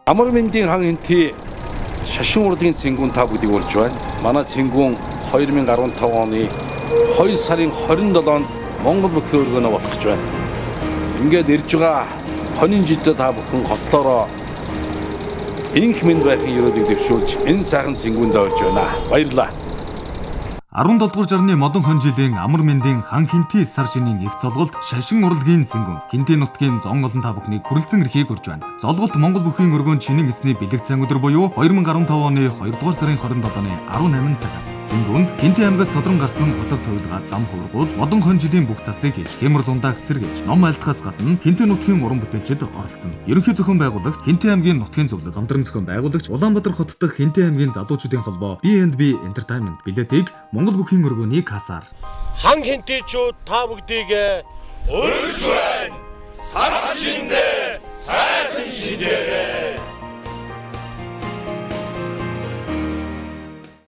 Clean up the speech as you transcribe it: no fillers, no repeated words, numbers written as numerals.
Амар мэндийн хан хинти шашин урлагийн цэнгүүн та бүгдийг урьж байна. Манай цэнгүүн 2015 оны 2 сарын 27-нд Монгол бүхий өргөнө болох гэж байна. Ингээд ирж байгаа хонин жилдээ та бүхэн хотлороо инх мэнд байхын ерөөдийг дэвшүүлж энэ сайхан цэнгүүндээ орж байна. Баярлалаа. 17 дугаар жарны модон хон жилийн амар мэндийн хан хинти сар шинийн их золголт шашин урлагийн цэнгүүн хинти нутгийн зон олон та бүхнийг хүрэлцэн эрхийг урьж байна. Золголт Монгол бүхийн өргөөн чинийн эсний бэлэг цайн өдөр буюу 2015 оны 2 дугаар сарын 27-ны 18 цагаас цэнгүүнд хинти аймгаас тодрон гарсан хотод туйлгаад лам хуургууд модон хон жилийн бүх заслыг хийж хэмэр дундаа сэргээж ном альтгаас гадна хинти нутгийн уран бүтээлчид оролцсон. Ерөнхий зохион байгуулагч хинти аймгийн нутгийн зөвлөл хамтран зохион байгуулагч Улаанбаатар хот дахь хинти аймгийн залуучуудын холбоо B&B Entertainment билетийг Монгол бүхийн өргөөний кассаар хан хинтичүүд та бүгдийг өргөж байна. Сар шиндээ сайхан шиндээ